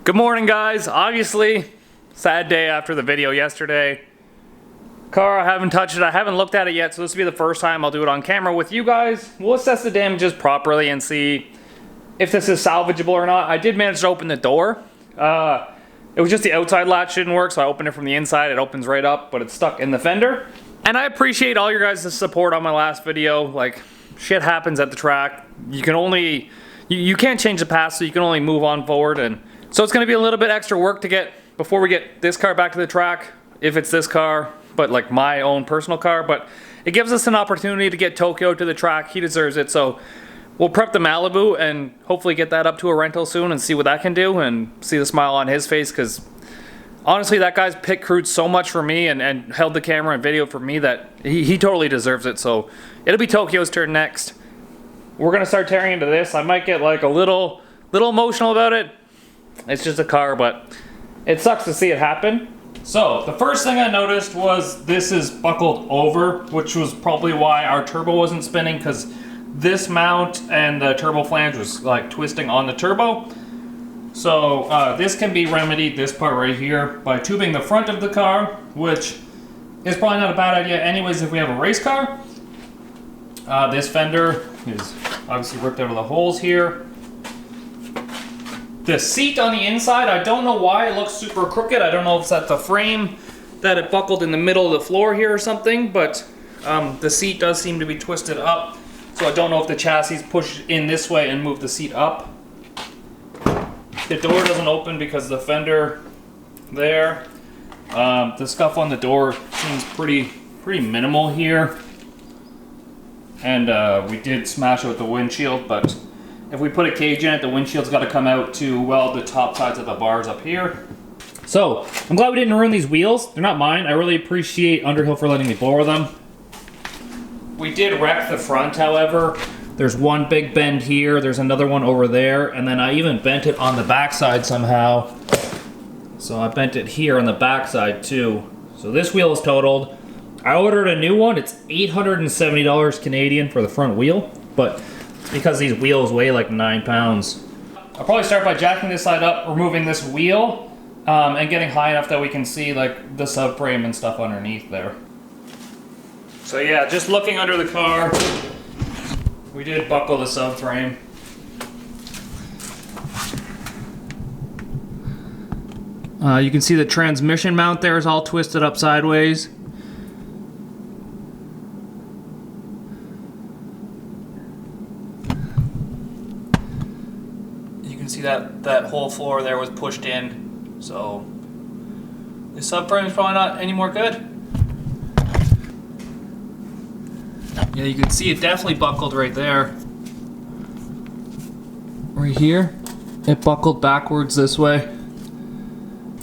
Good morning, guys. Obviously, sad day after the video yesterday. Car, I haven't touched it. I haven't looked at it yet, so this will be the first time I'll do it on camera with you guys. We'll assess the damages properly and see if this is salvageable or not. I did manage to open the door. It was just the outside latch didn't work, so I opened it from the inside. It opens right up, but it's stuck in the fender. And I appreciate all your guys' support on my last video. Like, shit happens at the track. You can only... You can't change the past, so you can only move on forward. And so it's going to be a little bit extra work to get before we get this car back to the track, if it's this car, but like my own personal car. But it gives us an opportunity to get Tokyo to the track. He deserves it. So we'll prep the Malibu and hopefully get that up to a rental soon and see what that can do and see the smile on his face, because honestly, that guy's pit crewed so much for me and held the camera and video for me that he totally deserves it. So it'll be Tokyo's turn next. We're gonna start tearing into this. I might get like a little emotional about it. It's just a car, but it sucks to see it happen. So the first thing I noticed was this is buckled over, which was probably why our turbo wasn't spinning, because this mount and the turbo flange was like twisting on the turbo. So this can be remedied, this part right here, by tubing the front of the car, which is probably not a bad idea anyways if we have a race car. This fender is obviously ripped out of the holes here. The seat on the inside, I don't know why it looks super crooked. I don't know if it's at the frame that it buckled in the middle of the floor here or something, but the seat does seem to be twisted up. So I don't know if the chassis push in this way and move the seat up. The door doesn't open because the fender there. The scuff on the door seems pretty minimal here. And we did smash out the windshield, but if we put a cage in it, the windshield's got to come out to weld the top sides of the bars up here. So, I'm glad we didn't ruin these wheels. They're not mine. I really appreciate Underhill for letting me borrow them. We did wreck the front, however. There's one big bend here, there's another one over there, and then I even bent it on the backside somehow. So I bent it here on the backside too. So this wheel is totaled. I ordered a new one. It's $870 Canadian for the front wheel, but because these wheels weigh like 9 pounds. I'll probably start by jacking this side up, removing this wheel, and getting high enough that we can see like the subframe and stuff underneath there. So yeah, just looking under the car, we did buckle the subframe. You can see the transmission mount there is all twisted up sideways. You can see that whole floor there was pushed in, so the subframe is probably not any more good. Yeah, you can see it definitely buckled right there. Right here, it buckled backwards this way.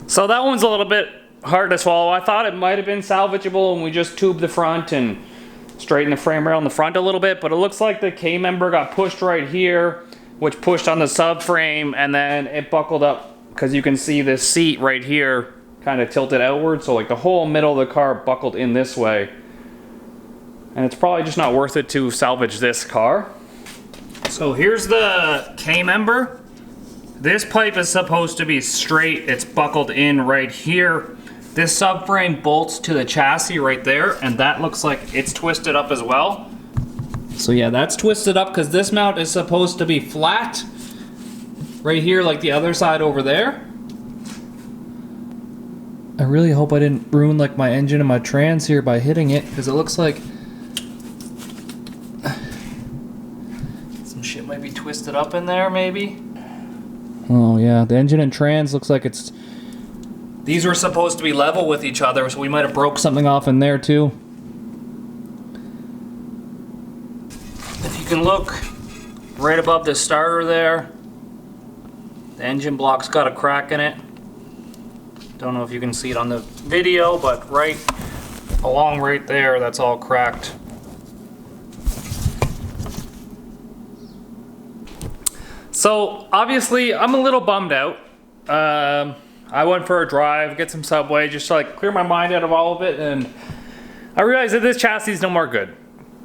So that one's a little bit hard to swallow. I thought it might have been salvageable and we just tubed the front and straightened the frame rail in the front a little bit, but it looks like the K-member got pushed right here, which pushed on the subframe, and then it buckled up because you can see this seat right here kind of tilted outward, so like the whole middle of the car buckled in this way. And it's probably just not worth it to salvage this car. So here's the K-member. This pipe is supposed to be straight. It's buckled in right here. This subframe bolts to the chassis right there, and that looks like it's twisted up as well. So yeah, that's twisted up because this mount is supposed to be flat right here like the other side over there. I really hope I didn't ruin like my engine and my trans here by hitting it, because it looks like some shit might be twisted up in there maybe. Oh yeah, the engine and trans looks like it's... These were supposed to be level with each other, so we might have broke something off in there too. If you can look right above the starter there, the engine block's got a crack in it. Don't know if you can see it on the video, but right along right there, that's all cracked. So obviously I'm a little bummed out. I went for a drive, get some Subway, just to like clear my mind out of all of it, and I realized that this chassis is no more good.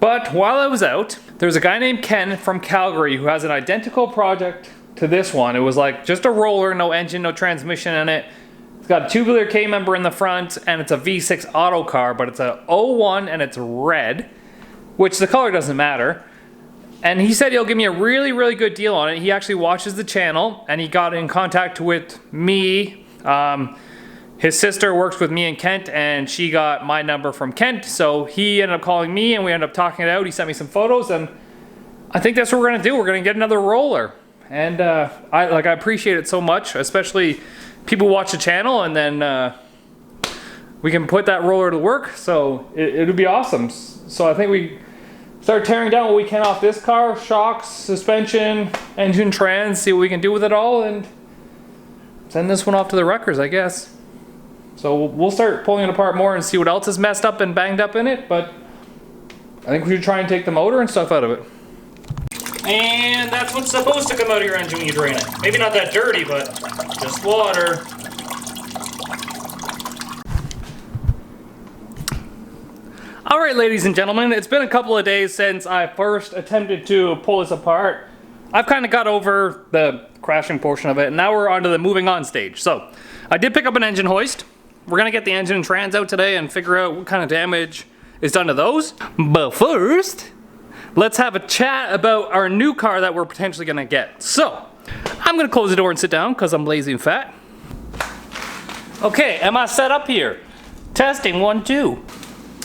But while I was out, there's a guy named Ken from Calgary who has an identical project to this one. It was like just a roller, no engine, no transmission in it. It's got a tubular K member in the front, and it's a V6 auto car, but it's a 01 and it's red, which the color doesn't matter. And he said he'll give me a really, really good deal on it. He actually watches the channel, and he got in contact with me. His sister works with me and Kent, and she got my number from Kent, so he ended up calling me, and we ended up talking it out. He sent me some photos, and I think that's what we're gonna do. We're gonna get another roller, and I appreciate it so much, especially people watch the channel, and then we can put that roller to work. So it'll be awesome. So I think we start tearing down what we can off this car: shocks, suspension, engine, trans. See what we can do with it all, and send this one off to the wreckers, I guess. So we'll start pulling it apart more and see what else is messed up and banged up in it. But I think we should try and take the motor and stuff out of it. And that's what's supposed to come out of your engine when you drain it. Maybe not that dirty, but just water. Alright, ladies and gentlemen, it's been a couple of days since I first attempted to pull this apart. I've kind of got over the crashing portion of it, and now we're on to the moving on stage. So, I did pick up an engine hoist. We're going to get the engine and trans out today and figure out what kind of damage is done to those. But first, let's have a chat about our new car that we're potentially going to get. So, I'm going to close the door and sit down because I'm lazy and fat. Okay, am I set up here? Testing, 1, 2.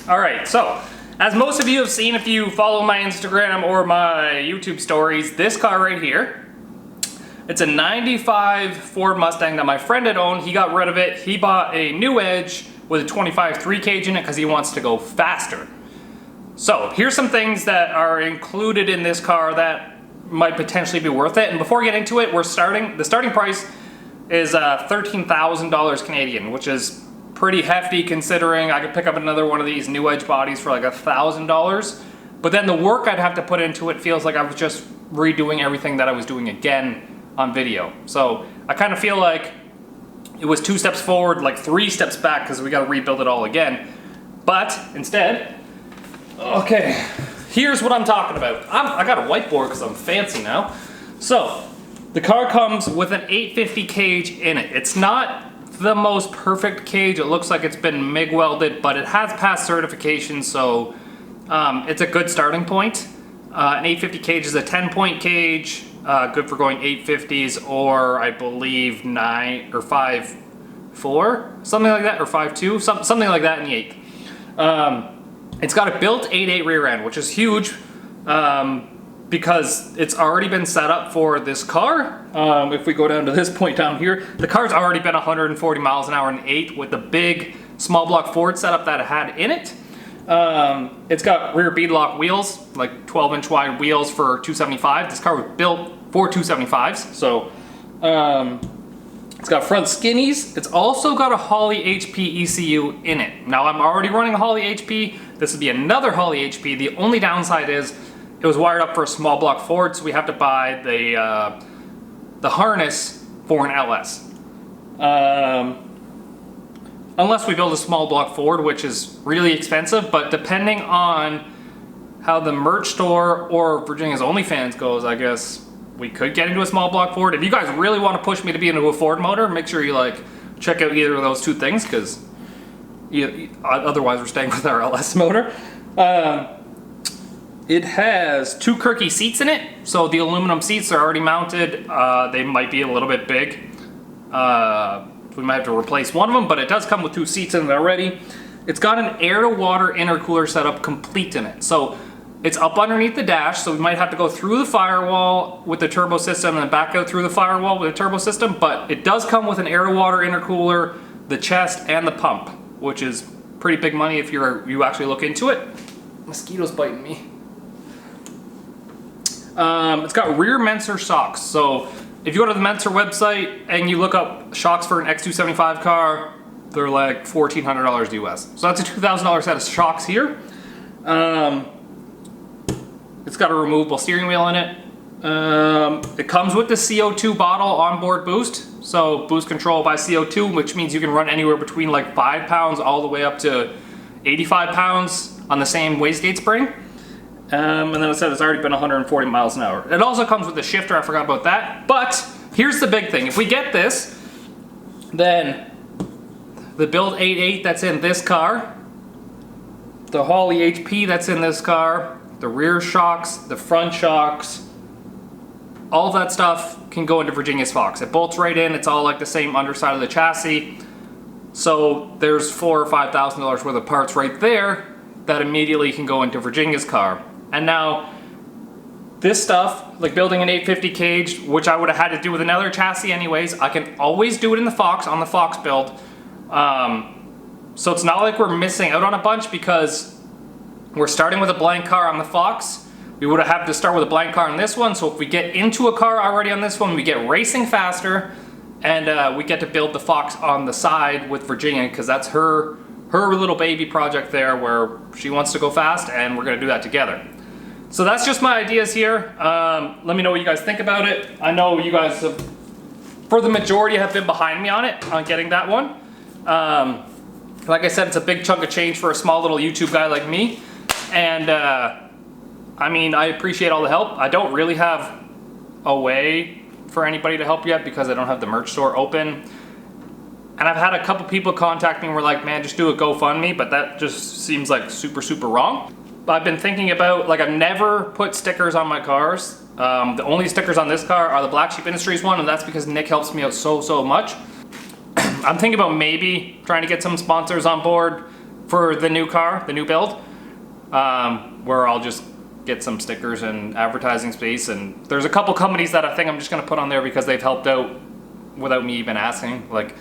Alright, so, as most of you have seen if you follow my Instagram or my YouTube stories, this car right here, it's a 95 Ford Mustang that my friend had owned. He got rid of it. He bought a new Edge with a 25 3-cage in it because he wants to go faster. So, here's some things that are included in this car that might potentially be worth it. And before we get into it, the starting price is $13,000 Canadian, which is pretty hefty considering I could pick up another one of these new Edge bodies for like $1,000. But then the work I'd have to put into it feels like I was just redoing everything that I was doing again on video. So I kind of feel like it was 2 steps forward, like 3 steps back, because we got to rebuild it all again. But instead, okay, here's what I'm talking about. I got a whiteboard because I'm fancy now. So the car comes with an 850 cage in it. It's not the most perfect cage. It looks like it's been MIG welded, but it has passed certification, so it's a good starting point. An 850 cage is a 10-point cage, good for going 850s, or I believe 9 or 5.4, something like that, or 5.2, something like that in the 8th. It's got a built 8.8 rear end, which is huge because it's already been set up for this car. If we go down to this point down here, the car's already been 140 miles an hour in 8 with the big small block Ford setup that it had in it. It's got rear beadlock wheels, like 12-inch wide wheels for 275. This car was built for 275s, so it's got front skinnies. It's also got a Holley HP ECU in it. Now I'm already running a Holley HP. This would be another Holley HP. The only downside is it was wired up for a small block Ford, so we have to buy the harness for an LS. Unless we build a small block Ford, which is really expensive, but depending on how the merch store or Virginia's OnlyFans goes, I guess we could get into a small block Ford. If you guys really want to push me to be into a Ford motor, make sure you check out either of those 2 things, because otherwise we're staying with our LS motor. It has 2 Kirky seats in it, so the aluminum seats are already mounted. They might be a little bit big. We might have to replace one of them, but it does come with 2 seats in it already. It's got an air-to-water intercooler setup complete in it. So it's up underneath the dash, so we might have to go through the firewall with the turbo system and then back out through the firewall with the turbo system, but it does come with an air-to-water intercooler, the chest, and the pump, which is pretty big money if you actually look into it. Mosquitoes biting me. It's got rear Menser shocks, so if you go to the Menser website and you look up shocks for an X275 car, they're like $1,400 US. So that's a $2,000 set of shocks here. It's got a removable steering wheel in it. It comes with the CO2 bottle onboard boost. So boost control by CO2, which means you can run anywhere between like 5 pounds all the way up to 85 pounds on the same wastegate spring. And then it said it's already been 140 miles an hour. It also comes with a shifter, I forgot about that. But here's the big thing. If we get this, then the build 8.8 that's in this car, the Holley HP that's in this car, the rear shocks, the front shocks, all that stuff can go into Virginia's Fox. It bolts right in, it's all like the same underside of the chassis. So there's $4,000 or $5,000 worth of parts right there that immediately can go into Virginia's car. And now, this stuff, like building an 850 cage, which I would have had to do with another chassis anyways, I can always do it in the Fox, on the Fox build. So it's not like we're missing out on a bunch because we're starting with a blank car on the Fox. We would have had to start with a blank car on this one, so if we get into a car already on this one, we get racing faster, and we get to build the Fox on the side with Virginia, because that's her little baby project there where she wants to go fast, and we're going to do that together. So that's just my ideas here. Let me know what you guys think about it. I know you guys have, for the majority, have been behind me on it, on getting that one. Like I said, it's a big chunk of change for a small little YouTube guy like me. And I mean, I appreciate all the help. I don't really have a way for anybody to help yet because I don't have the merch store open. And I've had a couple people contact me and were like, man, just do a GoFundMe, but that just seems like super, super wrong. I've been thinking about, like, I've never put stickers on my cars. The only stickers on this car are the Black Sheep Industries one, and that's because Nick helps me out so much. I'm thinking about maybe trying to get some sponsors on board for the new car, the new build, where I'll just get some stickers and advertising space. And there's a couple companies that I think I'm just going to put on there because they've helped out without me even asking. Like,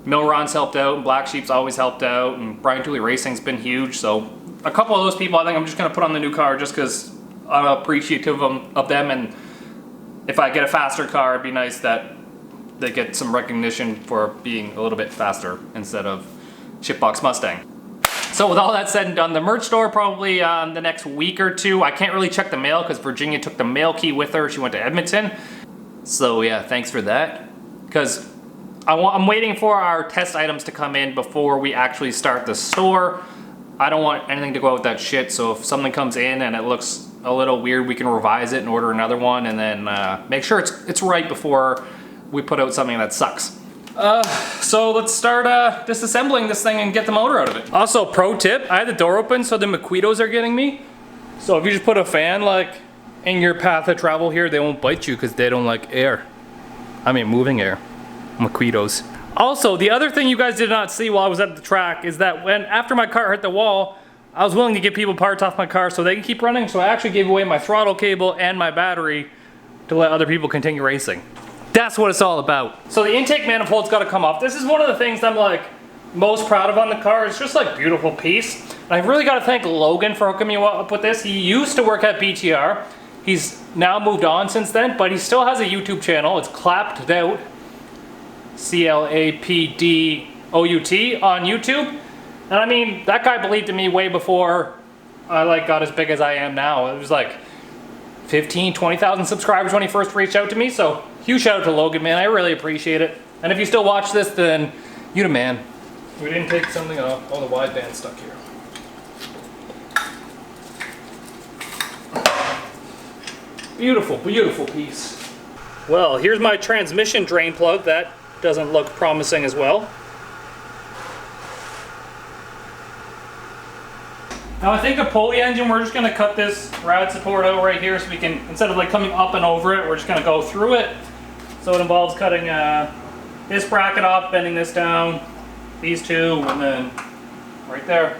Milron's helped out, and Black Sheep's always helped out, and Brian Tooley Racing's been huge. So a couple of those people I think I'm just going to put on the new car just because I'm appreciative of them, and if I get a faster car, it'd be nice that they get some recognition for being a little bit faster instead of Shipbox Mustang. So with all that said and done, the merch store probably the next week or two. I can't really check the mail because Virginia took the mail key with her. She went to Edmonton. So yeah, thanks for that. Because I'm waiting for our test items to come in before we actually start the store. I don't want anything to go out with that shit, so if something comes in and it looks a little weird, we can revise it and order another one, and then make sure it's right before we put out something that sucks. So let's start disassembling this thing and get the motor out of it. Also, pro tip, I had the door open so the mosquitoes are getting me. So if you just put a fan like in your path of travel here, they won't bite you because they don't like air. I mean moving air. Mosquitoes. Also, the other thing you guys did not see while I was at the track is that after my car hit the wall, I was willing to give people parts off my car so they can keep running, so I actually gave away my throttle cable and my battery to let other people continue racing. That's what it's all about. So the intake manifold's got to come off. This is one of the things I'm like most proud of on the car. It's just like beautiful piece. And I've really got to thank Logan for hooking me up with this. He used to work at BTR. He's now moved on since then, but he still has a YouTube channel. It's Clapped Out. CLAPDOUT on YouTube. And I mean, that guy believed in me way before I like got as big as I am now. It was like 15, 20,000 subscribers when he first reached out to me. So huge shout out to Logan, man. I really appreciate it. And if you still watch this, then you the man. We didn't take something off. Oh, the wideband stuck here. Beautiful, beautiful piece. Well, here's my transmission drain plug. That doesn't look promising as well. Now I think a pulley engine, we're just going to cut this rad support out right here so we can, instead of like coming up and over it, we're just going to go through it. So it involves cutting this bracket off, bending this down, these two, and then right there.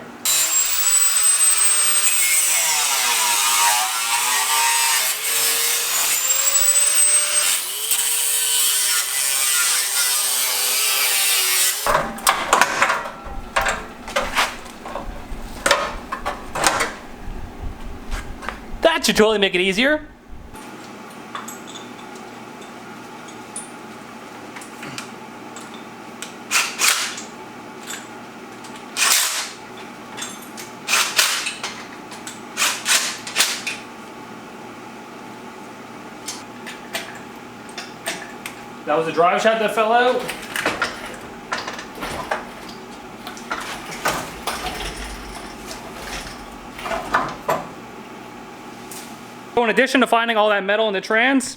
That should totally make it easier. That was the drive shaft that fell out. So in addition to finding all that metal in the trans,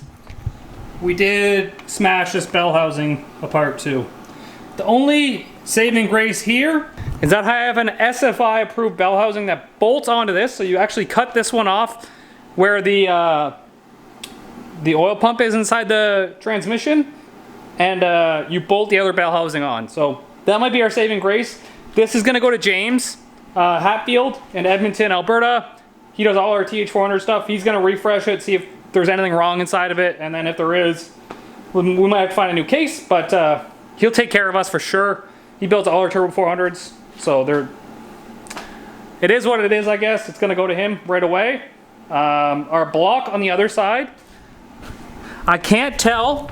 we did smash this bell housing apart too. The only saving grace here is that I have an SFI approved bell housing that bolts onto this. So you actually cut this one off where the oil pump is inside the transmission, and you bolt the other bell housing on. So that might be our saving grace. This is gonna go to James Hatfield in Edmonton, Alberta. He does all our TH400 stuff. He's gonna refresh it, see if there's anything wrong inside of it, and then if there is, we might have to find a new case, but he'll take care of us for sure. He built all our Turbo 400s, so it is what it is, I guess. It's gonna go to him right away. Our block on the other side, I can't tell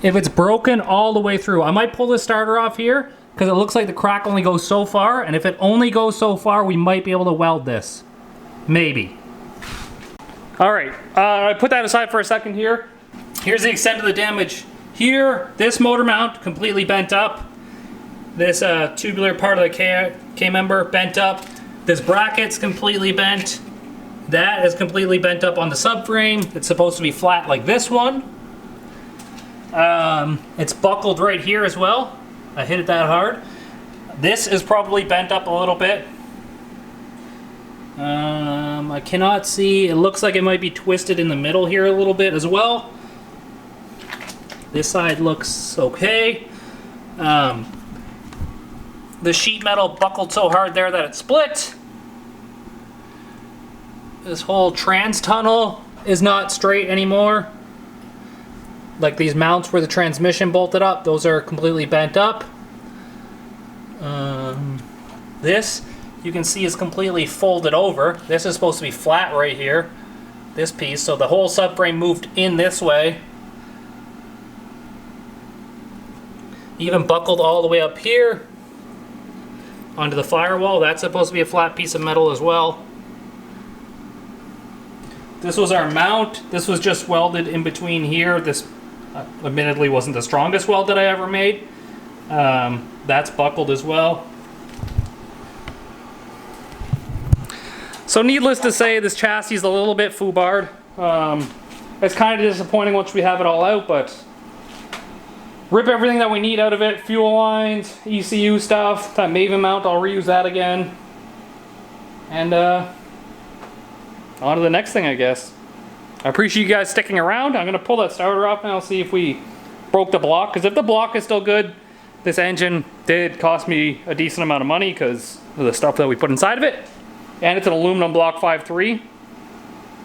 if it's broken all the way through. I might pull this starter off here because it looks like the crack only goes so far, and if it only goes so far, we might be able to weld this. Maybe. All right, I put that aside for a second here. Here's the extent of the damage. Here, this motor mount completely bent up. This tubular part of the K-member bent up. This bracket's completely bent. That is completely bent up on the subframe. It's supposed to be flat like this one. It's buckled right here as well. I hit it that hard. This is probably bent up a little bit. I cannot see. It looks like it might be twisted in the middle here a little bit as well. This side looks okay. The sheet metal buckled so hard there that it split. This whole trans tunnel is not straight anymore. Like these mounts where the transmission bolted up, those are completely bent up. This, you can see, is completely folded over. This is supposed to be flat right here, this piece, so the whole subframe moved in this way. Even buckled all the way up here onto the firewall. That's supposed to be a flat piece of metal as well. This was our mount. This was just welded in between here. This admittedly wasn't the strongest weld that I ever made. That's buckled as well. So needless to say, this chassis is a little bit foobarred. It's kind of disappointing once we have it all out, but rip everything that we need out of it. Fuel lines, ECU stuff, that Maven mount, I'll reuse that again. And on to the next thing, I guess. I appreciate you guys sticking around. I'm going to pull that starter off now, see if we broke the block. Because if the block is still good, this engine did cost me a decent amount of money because of the stuff that we put inside of it. And it's an aluminum block 5.3.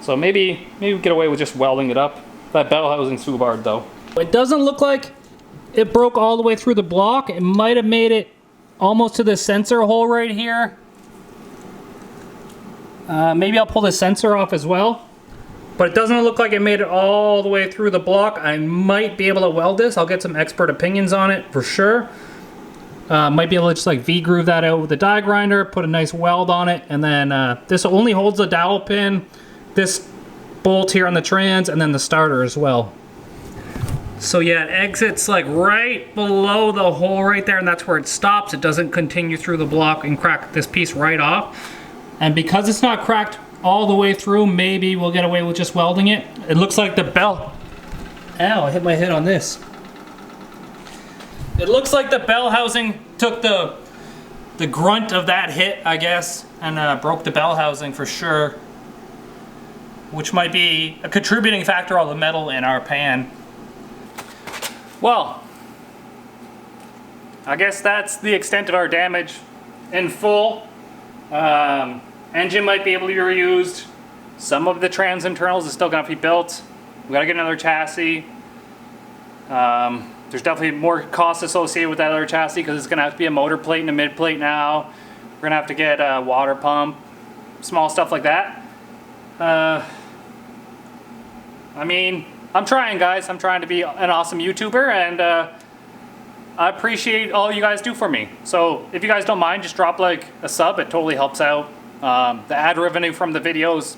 So maybe we get away with just welding it up. That bell housing's foobarred though. It doesn't look like it broke all the way through the block. It might have made it almost to the sensor hole right here. Maybe I'll pull the sensor off as well. But it doesn't look like it made it all the way through the block. I might be able to weld this. I'll get some expert opinions on it for sure. Might be able to just like V-groove that out with a die grinder, put a nice weld on it, and then this only holds the dowel pin, this bolt here on the trans, and then the starter as well. So yeah, it exits like right below the hole right there, and that's where it stops. It doesn't continue through the block and crack this piece right off. And because it's not cracked all the way through, maybe we'll get away with just welding it. It looks like the bell... Ow, I hit my head on this. It looks like the bell housing took the grunt of that hit, I guess, and broke the bell housing for sure. Which might be a contributing factor of the metal in our pan. Well, I guess that's the extent of our damage in full. Engine might be able to be reused. Some of the trans internals is still going to be built. We got to get another chassis. There's definitely more costs associated with that other chassis because it's going to have to be a motor plate and a mid plate now. We're going to have to get a water pump, small stuff like that. I mean, I'm trying, guys. I'm trying to be an awesome YouTuber, and I appreciate all you guys do for me. So if you guys don't mind, just drop like a sub. It totally helps out. The ad revenue from the videos,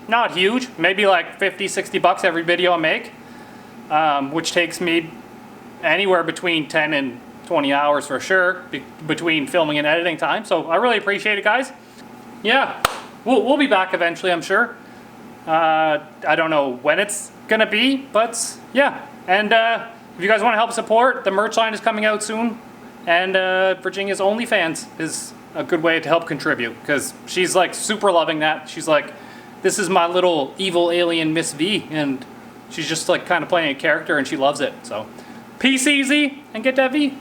not huge. Maybe like 50, 60 bucks every video I make, which takes me anywhere between 10 and 20 hours for sure, between filming and editing time. So I really appreciate it, guys. Yeah, we'll be back eventually, I'm sure. I don't know when it's gonna be, but yeah. And if you guys want to help support, the merch line is coming out soon. And Virginia's OnlyFans is a good way to help contribute, because she's like super loving that. She's like, this is my little evil alien Miss V, and she's just like kind of playing a character and she loves it. So peace easy and get that V.